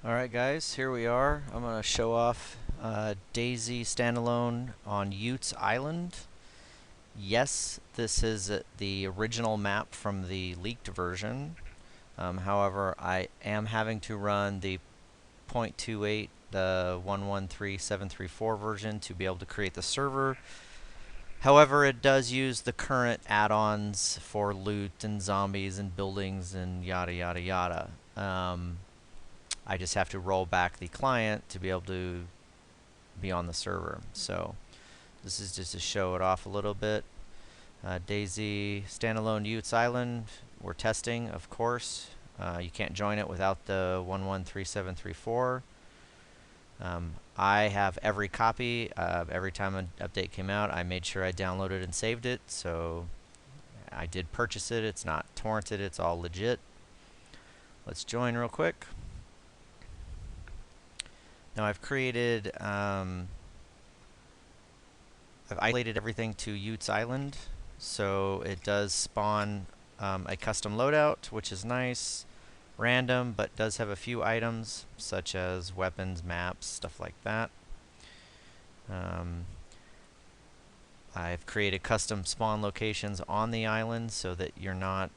Alright guys, here we are. I'm going to show off DayZ Standalone on Utes Island. Yes, this is the original map from the leaked version. However, I am having to run the 0.28, the 113734 version to be able to create the server. However, it does use the current add-ons for loot and zombies and buildings and yada yada yada. I just have to roll back the client to be able to be on the server. So this is just to show it off a little bit. DayZ Standalone Utes Island, we're testing, of course. You can't join it without the 113734. I have every copy. Every time an update came out, I made sure I downloaded and saved it. So I did purchase it. It's not torrented. It's all legit. Let's join real quick. Now I've created, I've isolated everything to Utes Island, so it does spawn a custom loadout, which is nice, random, but does have a few items, such as weapons, maps, stuff like that. I've created custom spawn locations on the island so that you're not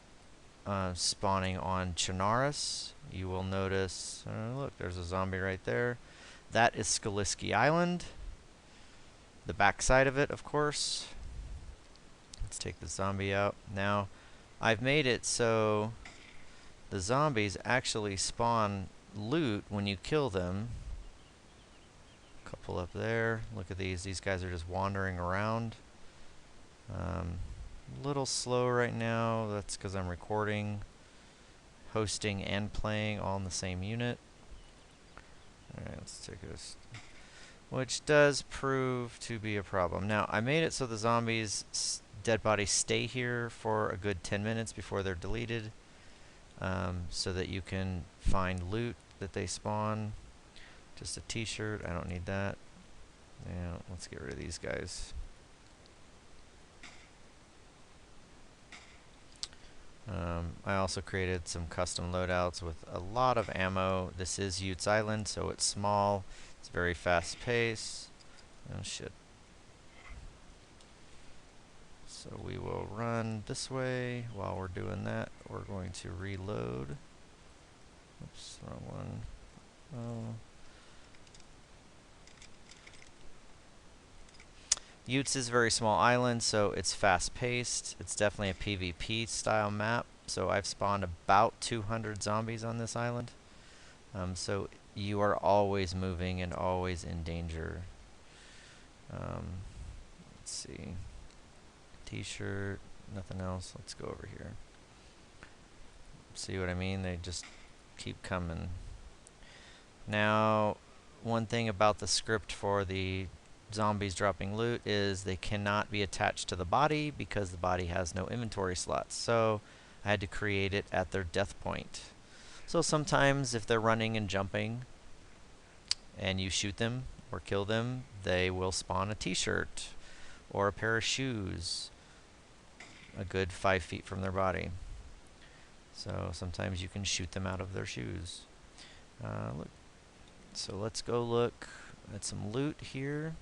spawning on Chernarus. You will notice, look, there's a zombie right there. That is Skaliski Island. The back side of it, of course. Let's take the zombie out. Now, I've made it so the zombies actually spawn loot when you kill them. A couple up there. Look at these. These guys are just wandering around. A little slow right now. That's because I'm recording, hosting, and playing all in the same unit. Alright, let's take this. Which does prove to be a problem. Now, I made it so the zombies' dead bodies stay here for a good 10 minutes before they're deleted, so that you can find loot that they spawn. Just a t-shirt, I don't need that. Now, let's get rid of these guys. I also created some custom loadouts with a lot of ammo. This is Utes Island, so it's small. It's very fast paced. Oh shit. So we will run this way. While we're doing that, we're going to reload. Oops, wrong one. Oh. Utes is a very small island, so it's fast-paced. It's definitely a PvP style map. So I've spawned about 200 zombies on this island. So you are always moving and always in danger. Let's see. T-shirt, nothing else. Let's go over here. See what I mean? They just keep coming. Now, one thing about the script for the zombies dropping loot is they cannot be attached to the body because the body has no inventory slots. So I had to create it at their death point. So sometimes if they're running and jumping and you shoot them or kill them, they will spawn a t-shirt or a pair of shoes a good 5 feet from their body. So sometimes you can shoot them out of their shoes. Look. So let's go look at some loot here.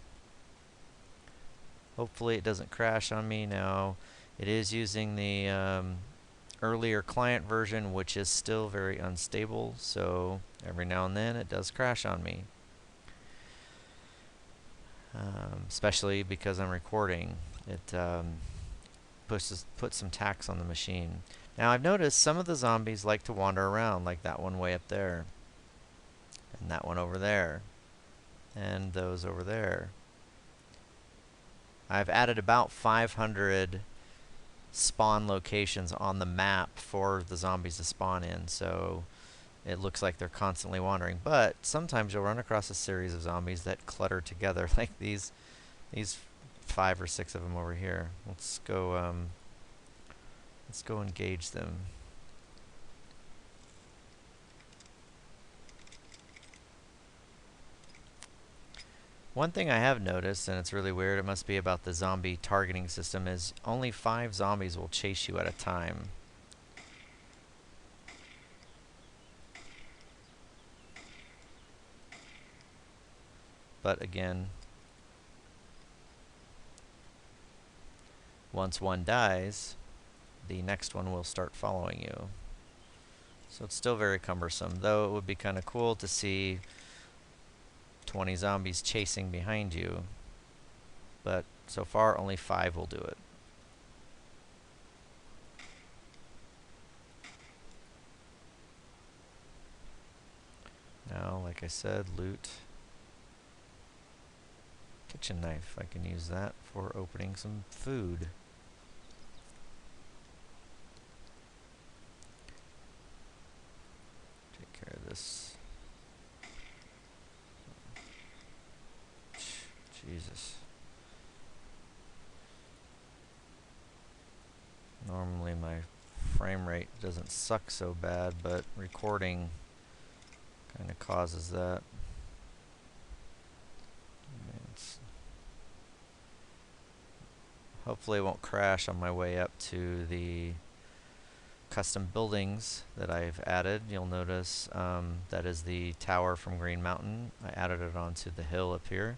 Hopefully it doesn't crash on me. Now, it is using the earlier client version, which is still very unstable, so every now and then it does crash on me. Especially because I'm recording. It puts some tax on the machine. Now, I've noticed some of the zombies like to wander around, like that one way up there, and that one over there, and those over there. I've added about 500 spawn locations on the map for the zombies to spawn in, so it looks like they're constantly wandering. But sometimes you'll run across a series of zombies that clutter together, like these 5 or 6 of them over here. Let's go engage them. One thing I have noticed, and it's really weird, it must be about the zombie targeting system, is only 5 zombies will chase you at a time. but again, once one dies, the next one will start following you. So it's still very cumbersome, though it would be kind of cool to see 20 zombies chasing behind you. But so far, only 5 will do it. Now, like I said, loot. Kitchen knife. I can use that for opening some food. Take care of this. Jesus. Normally my frame rate doesn't suck so bad, but recording kind of causes that. Hopefully it won't crash on my way up to the custom buildings that I've added. You'll notice that is the tower from Green Mountain. I added it onto the hill up here.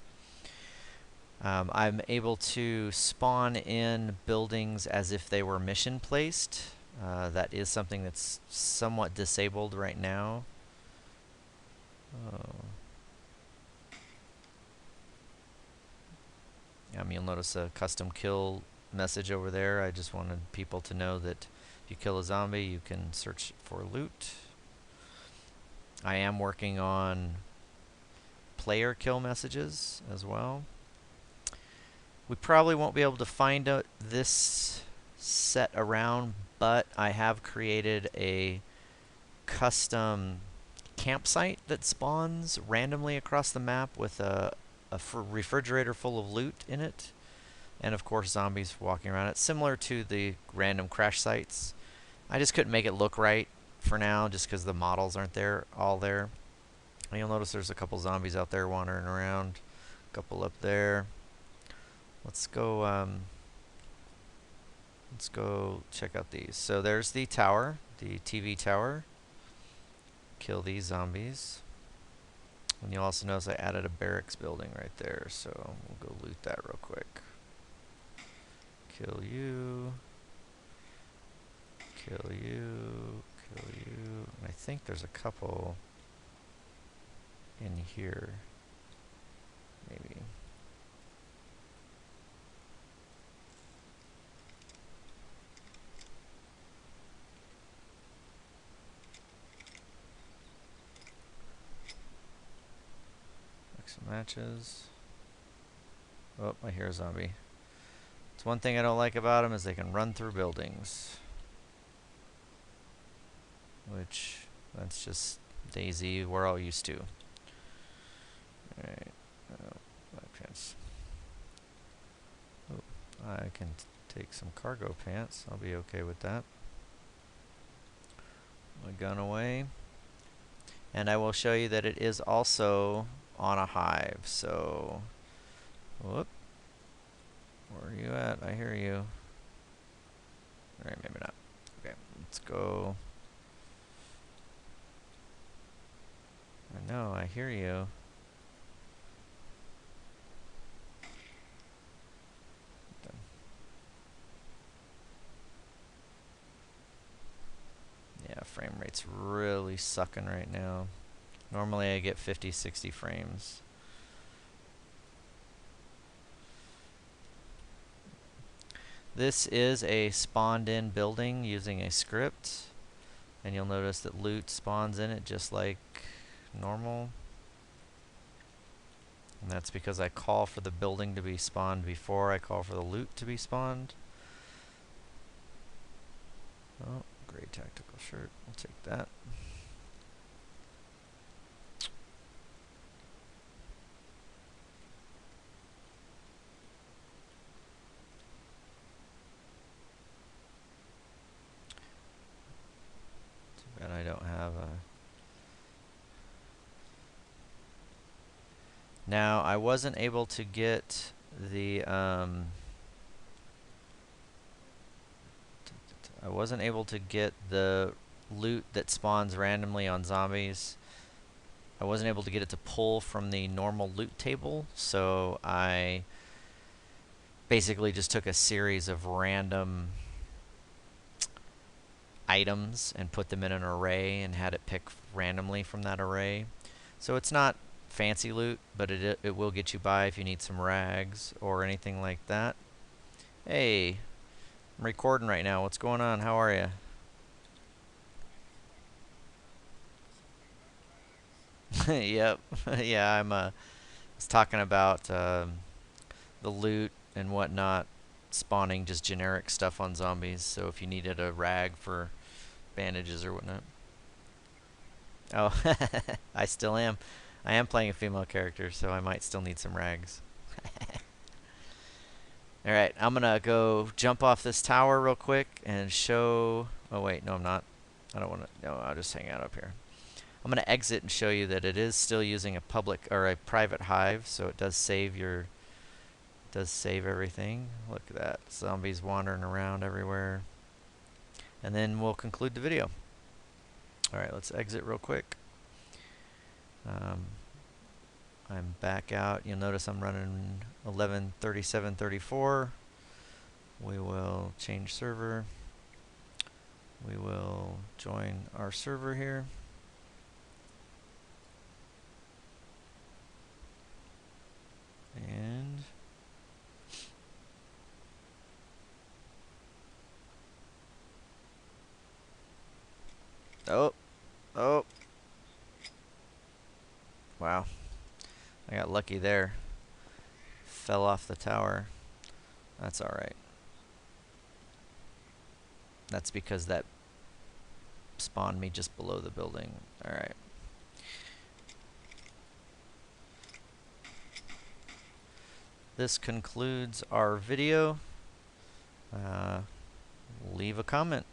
I'm able to spawn in buildings as if they were mission placed. That is something that's somewhat disabled right now. You'll notice a custom kill message over there. I just wanted people to know that if you kill a zombie, you can search for loot. I am working on player kill messages as well. We probably won't be able to find this set around, but I have created a custom campsite that spawns randomly across the map with a refrigerator full of loot in it, and of course zombies walking around it, similar to the random crash sites. I just couldn't make it look right for now just because the models aren't all there. And you'll notice there's a couple zombies out there wandering around, a couple up there. Let's go check out these. So there's the tower, the TV tower. Kill these zombies. And you'll also notice I added a barracks building right there, so we'll go loot that real quick. Kill you. Kill you. Kill you. And I think there's a couple in here. Maybe. Some matches. Oh, I hear a zombie. It's one thing I don't like about them is they can run through buildings. Which, that's just DayZ, we're all used to. Alright. Black pants. Oh, I can take some cargo pants. I'll be okay with that. My gun away. And I will show you that it is also on a hive, so whoop. Where are you at? I hear you. Alright, maybe not. Okay, let's go. I know, I hear you. Yeah, frame rate's really sucking right now. Normally I get 50, 60 frames. This is a spawned in building using a script, and you'll notice that loot spawns in it just like normal. And that's because I call for the building to be spawned before I call for the loot to be spawned. Oh, great tactical shirt. I'll take that. Too bad I don't have a... Now, I wasn't able to get the loot that spawns randomly on zombies I wasn't able to get it to pull from the normal loot table, so I basically just took a series of random items and put them in an array and had it pick randomly from that array. So it's not fancy loot, but it will get you by if you need some rags or anything like that. Hey, I'm recording right now. What's going on? How are you? Yep. Yeah, was talking about the loot and whatnot, spawning just generic stuff on zombies. So if you needed a rag for bandages or whatnot. Oh, I still am. I am playing a female character, so I might still need some rags. Alright, I'm gonna go jump off this tower real quick and show... Oh wait, no I'm not. I don't want to... No, I'll just hang out up here. I'm gonna exit and show you that it is still using a public or a private hive, so it does save your... does save everything. Look at that. Zombies wandering around everywhere. And then we'll conclude the video. Alright, let's exit real quick. I'm back out. You'll notice I'm running 11:37:34. We will change server. We will join our server here. And oh, wow. I got lucky there. Fell off the tower. That's alright. That's because that spawned me just below the building. Alright. This concludes our video. Leave a comment.